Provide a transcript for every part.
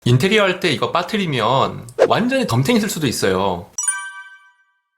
인테리어 할 때 이거 빠뜨리면 완전히 덤탱이 쓸 수도 있어요.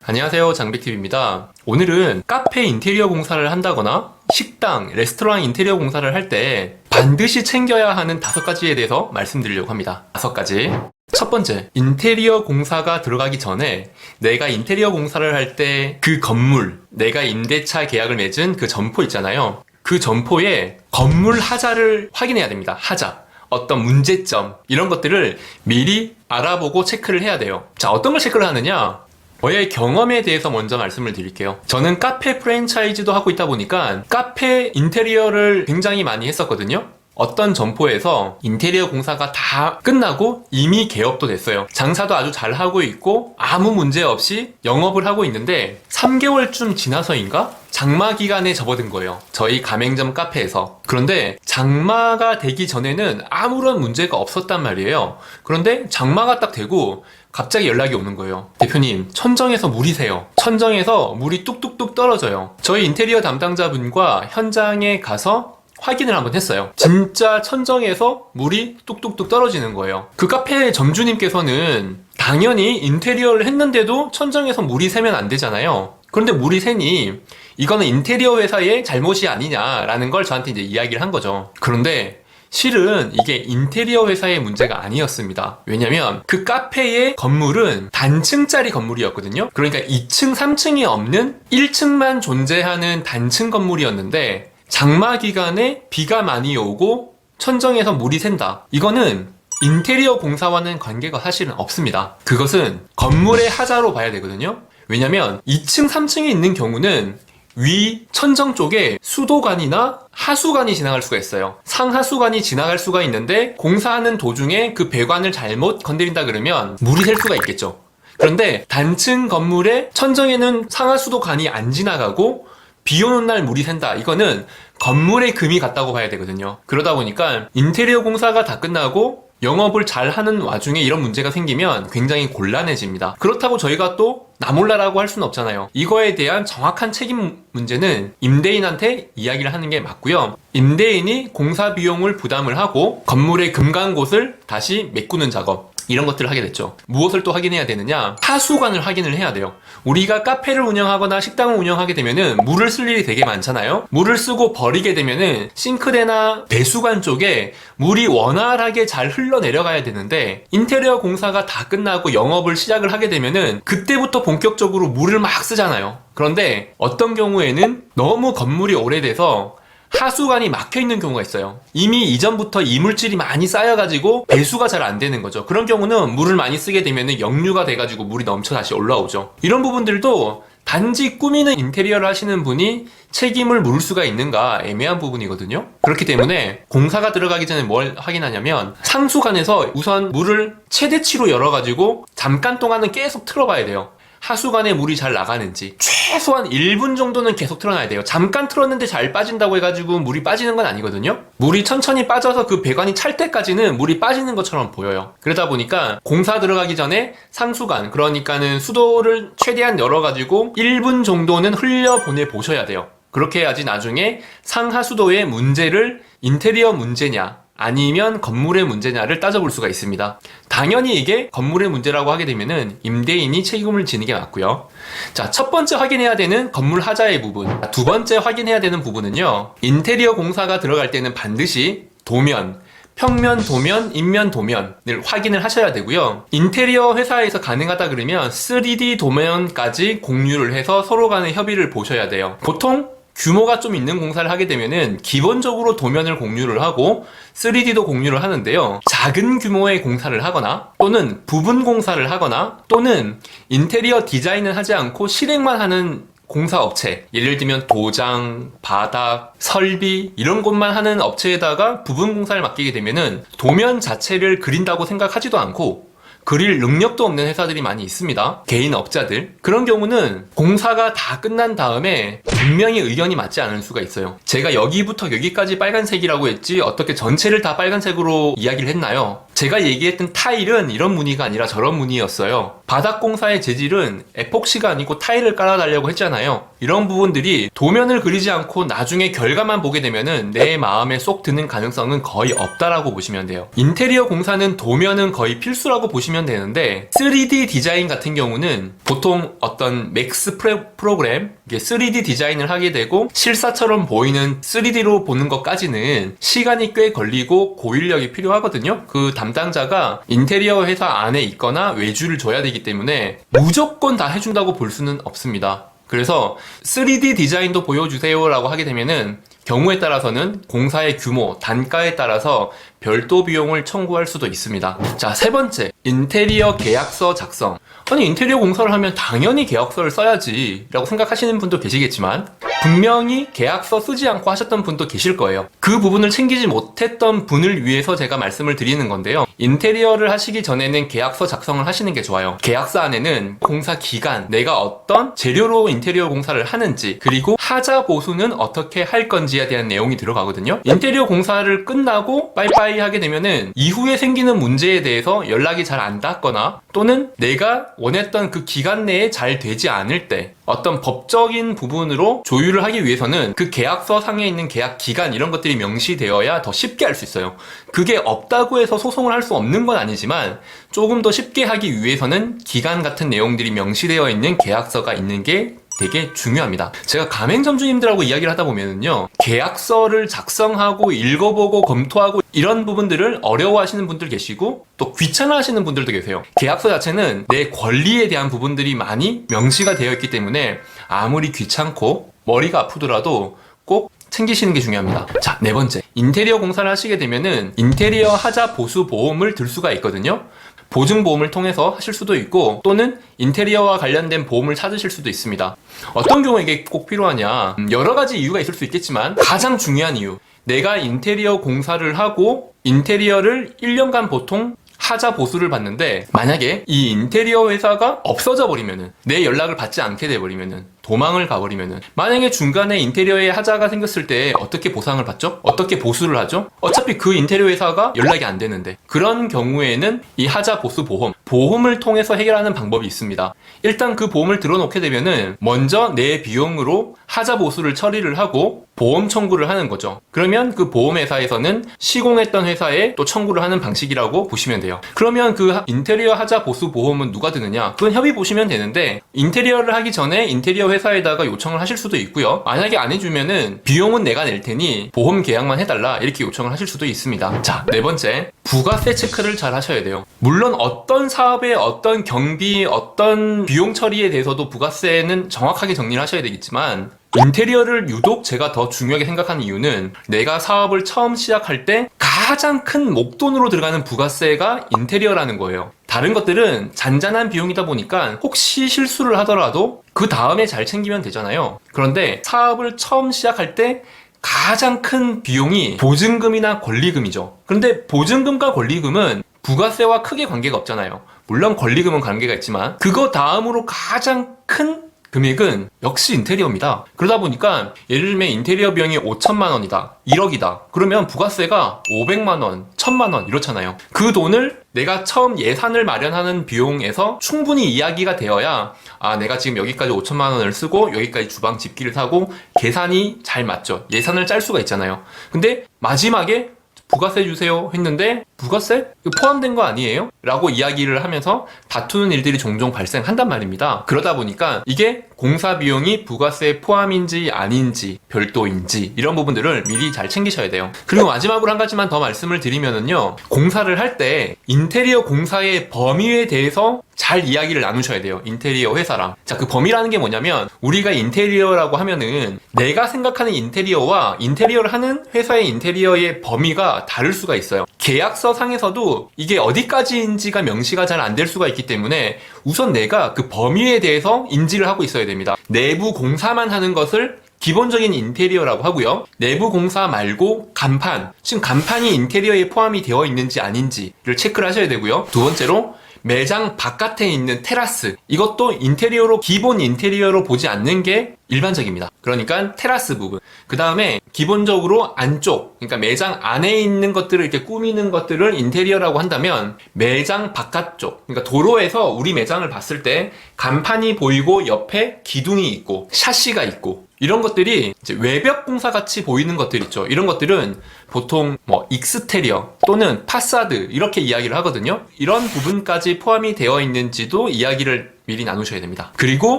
안녕하세요, 장백TV입니다. 오늘은 카페 인테리어 공사를 한다거나 식당, 레스토랑 인테리어 공사를 할 때 반드시 챙겨야 하는 5가지에 대해서 말씀드리려고 합니다. 5가지. 첫 번째, 인테리어 공사가 들어가기 전에 내가 인테리어 공사를 할 때 그 건물, 내가 임대차 계약을 맺은 그 점포 있잖아요. 그 점포에 건물 하자를 확인해야 됩니다. 하자. 어떤 문제점, 이런 것들을 미리 알아보고 체크를 해야 돼요. 자, 어떤 걸 체크를 하느냐? 저의 경험에 대해서 먼저 말씀을 드릴게요. 저는 카페 프랜차이즈도 하고 있다 보니까 카페 인테리어를 굉장히 많이 했었거든요. 어떤 점포에서 인테리어 공사가 다 끝나고 이미 개업도 됐어요. 장사도 아주 잘 하고 있고 아무 문제 없이 영업을 하고 있는데 3개월쯤 지나서인가? 장마 기간에 접어든 거예요. 저희 가맹점 카페에서. 그런데 장마가 되기 전에는 아무런 문제가 없었단 말이에요. 그런데 장마가 딱 되고 갑자기 연락이 오는 거예요. 대표님, 천정에서 물이 새요. 천정에서 물이 뚝뚝뚝 떨어져요. 저희 인테리어 담당자분과 현장에 가서 확인을 한번 했어요. 진짜 천정에서 물이 뚝뚝뚝 떨어지는 거예요. 그 카페 점주님께서는 당연히 인테리어를 했는데도 천정에서 물이 새면 안 되잖아요. 그런데 물이 새니 이거는 인테리어 회사의 잘못이 아니냐라는 걸 저한테 이제 이야기를 한 거죠. 그런데 실은 이게 인테리어 회사의 문제가 아니었습니다. 왜냐면 그 카페의 건물은 단층짜리 건물이었거든요. 그러니까 2층, 3층이 없는 1층만 존재하는 단층 건물이었는데 장마 기간에 비가 많이 오고 천정에서 물이 샌다. 이거는 인테리어 공사와는 관계가 사실은 없습니다. 그것은 건물의 하자로 봐야 되거든요. 왜냐면 2층, 3층에 있는 경우는 위 천정 쪽에 수도관이나 하수관이 지나갈 수가 있어요. 상하수관이 지나갈 수가 있는데 공사하는 도중에 그 배관을 잘못 건드린다 그러면 물이 셀 수가 있겠죠. 그런데 단층 건물의 천정에는 상하수도관이 안 지나가고 비 오는 날 물이 샌다. 이거는 건물에 금이 갔다고 봐야 되거든요. 그러다 보니까 인테리어 공사가 다 끝나고 영업을 잘 하는 와중에 이런 문제가 생기면 굉장히 곤란해집니다. 그렇다고 저희가 또 나몰라라고 할 수는 없잖아요. 이거에 대한 정확한 책임 문제는 임대인한테 이야기를 하는 게 맞고요. 임대인이 공사 비용을 부담을 하고 건물의 금간 곳을 다시 메꾸는 작업, 이런 것들을 하게 됐죠. 무엇을 또 확인해야 되느냐? 하수관을 확인을 해야 돼요. 우리가 카페를 운영하거나 식당을 운영하게 되면은 물을 쓸 일이 되게 많잖아요. 물을 쓰고 버리게 되면은 싱크대나 배수관 쪽에 물이 원활하게 잘 흘러내려가야 되는데 인테리어 공사가 다 끝나고 영업을 시작을 하게 되면은 그때부터 본격적으로 물을 막 쓰잖아요. 그런데 어떤 경우에는 너무 건물이 오래돼서 하수관이 막혀있는 경우가 있어요. 이미 이전부터 이물질이 많이 쌓여가지고 배수가 잘 안 되는 거죠. 그런 경우는 물을 많이 쓰게 되면 역류가 돼가지고 물이 넘쳐 다시 올라오죠. 이런 부분들도 단지 꾸미는 인테리어를 하시는 분이 책임을 물을 수가 있는가 애매한 부분이거든요. 그렇기 때문에 공사가 들어가기 전에 뭘 확인하냐면 상수관에서 우선 물을 최대치로 열어가지고 잠깐 동안은 계속 틀어봐야 돼요. 하수관에 물이 잘 나가는지 최소한 1분 정도는 계속 틀어놔야 돼요. 잠깐 틀었는데 잘 빠진다고 해가지고 물이 빠지는 건 아니거든요. 물이 천천히 빠져서 그 배관이 찰 때까지는 물이 빠지는 것처럼 보여요. 그러다 보니까 공사 들어가기 전에 상수관, 그러니까는 수도를 최대한 열어가지고 1분 정도는 흘려보내 보셔야 돼요. 그렇게 해야지 나중에 상하수도의 문제를 인테리어 문제냐 아니면 건물의 문제냐를 따져볼 수가 있습니다. 당연히 이게 건물의 문제라고 하게 되면은 임대인이 책임을 지는 게 맞고요. 자, 첫 번째 확인해야 되는 건물 하자의 부분. 두 번째 확인해야 되는 부분은요. 인테리어 공사가 들어갈 때는 반드시 도면, 평면 도면, 인면 도면을 확인을 하셔야 되고요. 인테리어 회사에서 가능하다 그러면 3D 도면까지 공유를 해서 서로 간의 협의를 보셔야 돼요. 보통 규모가 좀 있는 공사를 하게 되면은 기본적으로 도면을 공유를 하고 3D도 공유를 하는데요. 작은 규모의 공사를 하거나 또는 부분 공사를 하거나 또는 인테리어 디자인을 하지 않고 실행만 하는 공사업체, 예를 들면 도장, 바닥, 설비 이런 것만 하는 업체에다가 부분 공사를 맡기게 되면은 도면 자체를 그린다고 생각하지도 않고 그릴 능력도 없는 회사들이 많이 있습니다. 개인 업자들. 그런 경우는 공사가 다 끝난 다음에 분명히 의견이 맞지 않을 수가 있어요. 제가 여기부터 여기까지 빨간색이라고 했지 어떻게 전체를 다 빨간색으로 이야기를 했나요? 제가 얘기했던 타일은 이런 무늬가 아니라 저런 무늬였어요. 바닥공사의 재질은 에폭시가 아니고 타일을 깔아달라고 했잖아요. 이런 부분들이 도면을 그리지 않고 나중에 결과만 보게 되면은 내 마음에 쏙 드는 가능성은 거의 없다라고 보시면 돼요. 인테리어 공사는 도면은 거의 필수라고 보시면 되는데 3D 디자인 같은 경우는 보통 어떤 맥스 프로그램 3D 디자인을 하게 되고 실사처럼 보이는 3D로 보는 것까지는 시간이 꽤 걸리고 고인력이 필요하거든요. 그 담당자가 인테리어 회사 안에 있거나 외주를 줘야 되기 때문에 무조건 다 해준다고 볼 수는 없습니다. 그래서 3D 디자인도 보여주세요 라고 하게 되면은 경우에 따라서는 공사의 규모, 단가에 따라서 별도 비용을 청구할 수도 있습니다. 자, 세 번째, 인테리어 계약서 작성. 아니, 인테리어 공사를 하면 당연히 계약서를 써야지 라고 생각하시는 분도 계시겠지만 분명히 계약서 쓰지 않고 하셨던 분도 계실 거예요. 그 부분을 챙기지 못했던 분을 위해서 제가 말씀을 드리는 건데요. 인테리어를 하시기 전에는 계약서 작성을 하시는 게 좋아요. 계약서 안에는 공사 기간, 내가 어떤 재료로 인테리어 공사를 하는지, 그리고 하자 보수는 어떻게 할 건지에 대한 내용이 들어가거든요. 인테리어 공사를 끝나고 빠이빠이 하게 되면은 이후에 생기는 문제에 대해서 연락이 잘 안 닿거나 또는 내가 원했던 그 기간 내에 잘 되지 않을 때 어떤 법적인 부분으로 조율을 하기 위해서는 그 계약서 상에 있는 계약 기간 이런 것들이 명시되어야 더 쉽게 할 수 있어요. 그게 없다고 해서 소송을 할 수 없는 건 아니지만 조금 더 쉽게 하기 위해서는 기간 같은 내용들이 명시되어 있는 계약서가 있는 게 되게 중요합니다. 제가 가맹점주님들하고 이야기를 하다 보면은요, 계약서를 작성하고 읽어보고 검토하고 이런 부분들을 어려워하시는 분들 계시고 또 귀찮아하시는 분들도 계세요. 계약서 자체는 내 권리에 대한 부분들이 많이 명시가 되어 있기 때문에 아무리 귀찮고 머리가 아프더라도 꼭 챙기시는 게 중요합니다. 자, 네 번째, 인테리어 공사를 하시게 되면은 인테리어 하자 보수 보험을 들 수가 있거든요. 보증보험을 통해서 하실 수도 있고 또는 인테리어와 관련된 보험을 찾으실 수도 있습니다. 어떤 경우에 이게 꼭 필요하냐, 여러 가지 이유가 있을 수 있겠지만 가장 중요한 이유, 내가 인테리어 공사를 하고 인테리어를 1년간 보통 하자 보수를 받는데 만약에 이 인테리어 회사가 없어져 버리면은, 내 연락을 받지 않게 돼 버리면은, 도망을 가버리면은, 만약에 중간에 인테리어에 하자가 생겼을 때 어떻게 보상을 받죠? 어떻게 보수를 하죠? 어차피 그 인테리어 회사가 연락이 안 되는데, 그런 경우에는 이 하자 보수 보험을 통해서 해결하는 방법이 있습니다. 일단 그 보험을 들어놓게 되면은 먼저 내 비용으로 하자 보수를 처리를 하고 보험 청구를 하는 거죠. 그러면 그 보험회사에서는 시공했던 회사에 또 청구를 하는 방식이라고 보시면 돼요. 그러면 그 인테리어 하자 보수 보험은 누가 드느냐? 그건 협의 보시면 되는데 인테리어를 하기 전에 인테리어 회사에다가 요청을 하실 수도 있고요. 만약에 안 해주면은 비용은 내가 낼 테니 보험 계약만 해달라 이렇게 요청을 하실 수도 있습니다. 자, 네 번째, 부가세 체크를 잘 하셔야 돼요. 물론 어떤 사업의 어떤 경비, 어떤 비용 처리에 대해서도 부가세는 정확하게 정리를 하셔야 되겠지만 인테리어를 유독 제가 더 중요하게 생각하는 이유는 내가 사업을 처음 시작할 때 가장 큰 목돈으로 들어가는 부가세가 인테리어라는 거예요. 다른 것들은 잔잔한 비용이다 보니까 혹시 실수를 하더라도 그 다음에 잘 챙기면 되잖아요. 그런데 사업을 처음 시작할 때 가장 큰 비용이 보증금이나 권리금이죠. 그런데 보증금과 권리금은 부가세와 크게 관계가 없잖아요. 물론 권리금은 관계가 있지만 그거 다음으로 가장 큰 금액은 역시 인테리어입니다. 그러다 보니까 예를 들면 인테리어 비용이 5천만 원이다, 1억이다. 그러면 부가세가 500만 원, 1000만 원 이렇잖아요. 그 돈을 내가 처음 예산을 마련하는 비용에서 충분히 이야기가 되어야 내가 지금 여기까지 5천만 원을 쓰고 여기까지 주방 집기를 사고 계산이 잘 맞죠. 예산을 짤 수가 있잖아요. 근데 마지막에 부가세 주세요 했는데 부가세? 이거 포함된 거 아니에요? 라고 이야기를 하면서 다투는 일들이 종종 발생한단 말입니다. 그러다 보니까 이게 공사 비용이 부가세 포함인지 아닌지 별도인지 이런 부분들을 미리 잘 챙기셔야 돼요. 그리고 마지막으로 한 가지만 더 말씀을 드리면은요, 공사를 할 때 인테리어 공사의 범위에 대해서 잘 이야기를 나누셔야 돼요. 인테리어 회사랑. 자, 그 범위라는 게 뭐냐면 우리가 인테리어라고 하면은 내가 생각하는 인테리어와 인테리어를 하는 회사의 인테리어의 범위가 다를 수가 있어요. 계약서 상에서도 이게 어디까지인지가 명시가 잘 안 될 수가 있기 때문에 우선 내가 그 범위에 대해서 인지를 하고 있어야 됩니다. 내부 공사만 하는 것을 기본적인 인테리어라고 하고요. 내부 공사 말고 간판, 지금 간판이 인테리어에 포함이 되어 있는지 아닌지를 체크를 하셔야 되고요. 두 번째로 매장 바깥에 있는 테라스, 이것도 인테리어로, 기본 인테리어로 보지 않는 게 일반적입니다. 그러니까 테라스 부분. 그 다음에 기본적으로 안쪽, 그러니까 매장 안에 있는 것들을 이렇게 꾸미는 것들을 인테리어라고 한다면, 매장 바깥쪽, 그러니까 도로에서 우리 매장을 봤을 때 간판이 보이고 옆에 기둥이 있고 샤시가 있고 이런 것들이 이제 외벽 공사 같이 보이는 것들 있죠. 이런 것들은 보통 뭐 익스테리어 또는 파사드 이렇게 이야기를 하거든요. 이런 부분까지 포함이 되어 있는지도 이야기를 미리 나누셔야 됩니다. 그리고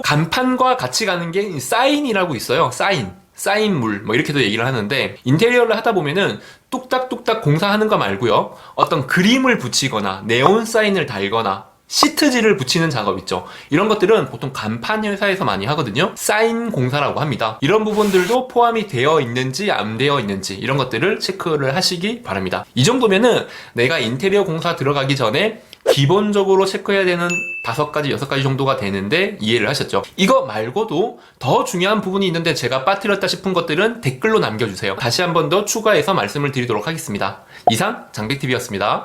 간판과 같이 가는 게 사인이라고 있어요. 사인물 뭐 이렇게도 얘기를 하는데, 인테리어를 하다 보면은 뚝딱뚝딱 공사하는 거 말고요, 어떤 그림을 붙이거나 네온 사인을 달거나 시트지를 붙이는 작업 있죠. 이런 것들은 보통 간판 회사에서 많이 하거든요. 사인 공사라고 합니다. 이런 부분들도 포함이 되어 있는지 안 되어 있는지 이런 것들을 체크를 하시기 바랍니다. 이 정도면은 내가 인테리어 공사 들어가기 전에 기본적으로 체크해야 되는 5가지, 6가지 정도가 되는데 이해를 하셨죠? 이거 말고도 더 중요한 부분이 있는데 제가 빠뜨렸다 싶은 것들은 댓글로 남겨주세요. 다시 한 번 더 추가해서 말씀을 드리도록 하겠습니다. 이상 장백TV였습니다.